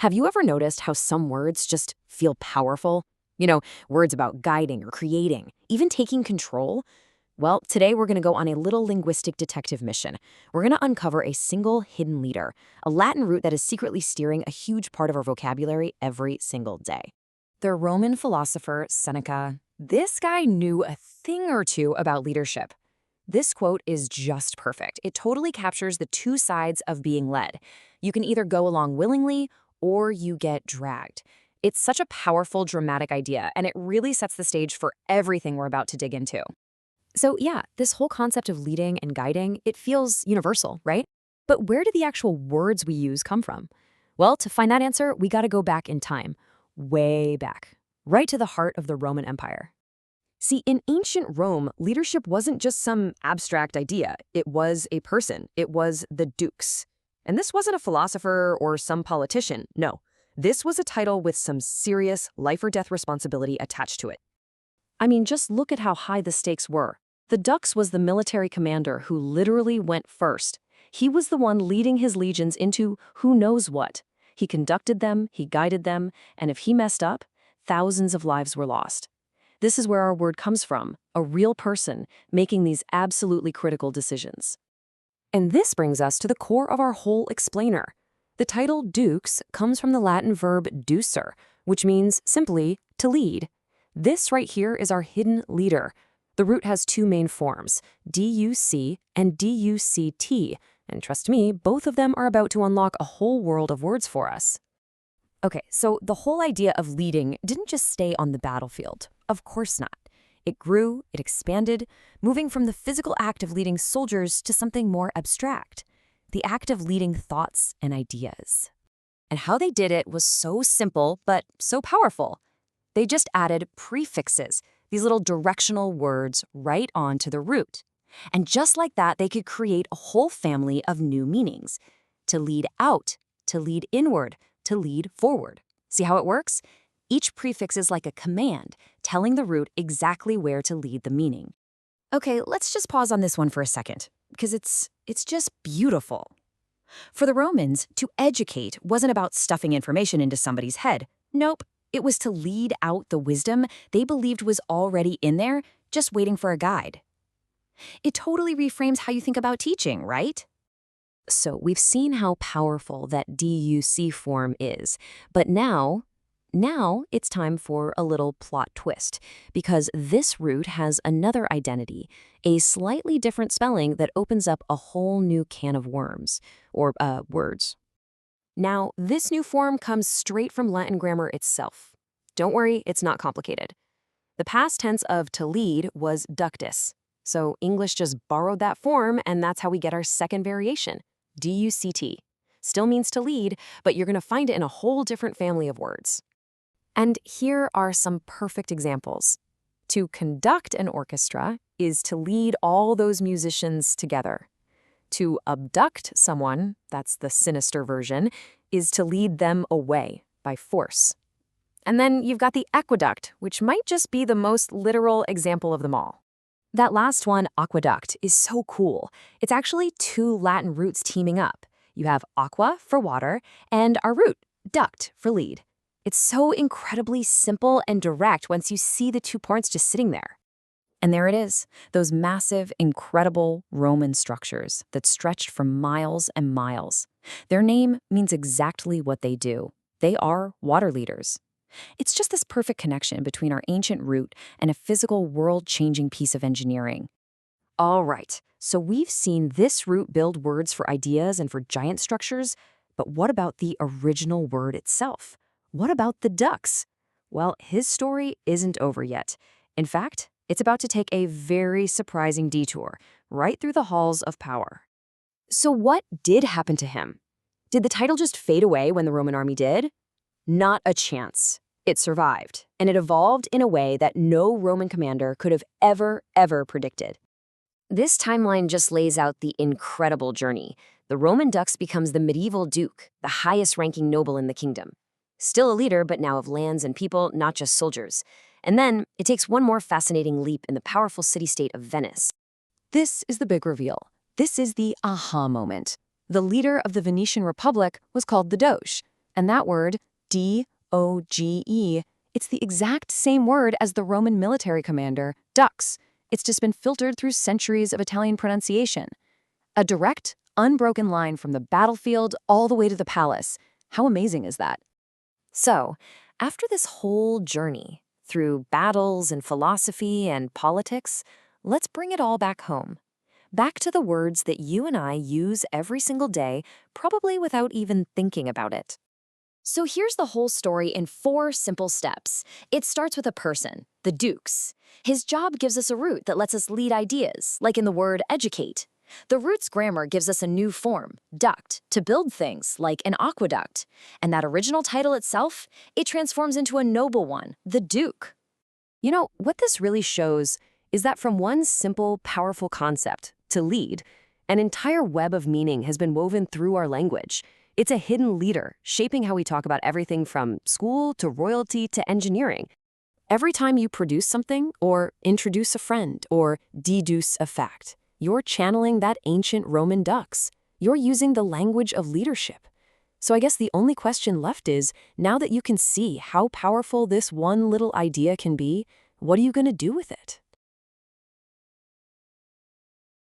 Have you ever noticed how some words just feel powerful? Words about guiding or creating, even taking control? Well, today we're going to go on a little linguistic detective mission. We're going to uncover a single hidden leader, a Latin root that is secretly steering a huge part of our vocabulary every single day. The Roman philosopher Seneca. This guy knew a thing or two about leadership. This quote is just perfect. It totally captures the two sides of being led. You can either go along willingly or you get dragged. It's such a powerful, dramatic idea, and it really sets the stage for everything we're about to dig into. So yeah, this whole concept of leading and guiding, it feels universal, right? But where do the actual words we use come from? Well, to find that answer, we got to go back in time, way back, right to the heart of the Roman Empire. See, in ancient Rome, leadership wasn't just some abstract idea. It was a person. It was the dux. And this wasn't a philosopher or some politician. No, this was a title with some serious life or death responsibility attached to it. I mean, just look at how high the stakes were. The dux was the military commander who literally went first. He was the one leading his legions into who knows what. He conducted them, he guided them, and if he messed up, thousands of lives were lost. This is where our word comes from, a real person making these absolutely critical decisions. And this brings us to the core of our whole explainer. The title dux comes from the Latin verb ducere, which means simply to lead. This right here is our hidden leader. The root has two main forms, duc and duct, and trust me, both of them are about to unlock a whole world of words for us. Okay, so the whole idea of leading didn't just stay on the battlefield. Of course not. It grew, it expanded, moving from the physical act of leading soldiers to something more abstract, the act of leading thoughts and ideas. And how they did it was so simple, but so powerful. They just added prefixes, these little directional words right onto the root. And just like that, they could create a whole family of new meanings. To lead out, to lead inward, to lead forward. See how it works? Each prefix is like a command, telling the root exactly where to lead the meaning. Okay, let's just pause on this one for a second, because it's just beautiful. For the Romans, to educate wasn't about stuffing information into somebody's head. Nope. It was to lead out the wisdom they believed was already in there, just waiting for a guide. It totally reframes how you think about teaching, right? So we've seen how powerful that duc form is, but now it's time for a little plot twist, because this root has another identity, a slightly different spelling that opens up a whole new can of worms, or words. Now, this new form comes straight from Latin grammar itself. Don't worry, it's not complicated. The past tense of to lead was ductus, so English just borrowed that form, and that's how we get our second variation, duct. Still means to lead, but you're going to find it in a whole different family of words. And here are some perfect examples. To conduct an orchestra is to lead all those musicians together. To abduct someone, that's the sinister version, is to lead them away by force. And then you've got the aqueduct, which might just be the most literal example of them all. That last one, aqueduct, is so cool. It's actually two Latin roots teaming up. You have aqua for water and our root, duct, for lead. It's so incredibly simple and direct once you see the two points just sitting there. And there it is, those massive, incredible Roman structures that stretched for miles and miles. Their name means exactly what they do. They are water leaders. It's just this perfect connection between our ancient root and a physical, world-changing piece of engineering. All right, so we've seen this root build words for ideas and for giant structures, but what about the original word itself? What about the dux? Well, his story isn't over yet. In fact, it's about to take a very surprising detour right through the halls of power. So what did happen to him? Did the title just fade away when the Roman army did? Not a chance. It survived, and it evolved in a way that no Roman commander could have ever predicted. This timeline just lays out the incredible journey. The Roman dux becomes the medieval duke, the highest-ranking noble in the kingdom. Still a leader, but now of lands and people, not just soldiers. And then it takes one more fascinating leap in the powerful city-state of Venice. This is the big reveal. This is the aha moment. The leader of the Venetian Republic was called the Doge. And that word, D-O-G-E, it's the exact same word as the Roman military commander, dux. It's just been filtered through centuries of Italian pronunciation. A direct, unbroken line from the battlefield all the way to the palace. How amazing is that? So, after this whole journey through battles and philosophy and politics, let's bring it all back home. Back to the words that you and I use every single day, probably without even thinking about it. So here's the whole story in 4 simple steps. It starts with a person, the dukes. His job gives us a root that lets us lead ideas, like in the word educate. The root's grammar gives us a new form, duct, to build things, like an aqueduct. And that original title itself, it transforms into a noble one, the duke. You know, what this really shows is that from one simple, powerful concept, to lead, an entire web of meaning has been woven through our language. It's a hidden leader, shaping how we talk about everything from school to royalty to engineering. Every time you produce something, or introduce a friend, or deduce a fact, you're channeling that ancient Roman dux. You're using the language of leadership. So I guess the only question left is, now that you can see how powerful this one little idea can be, what are you going to do with it?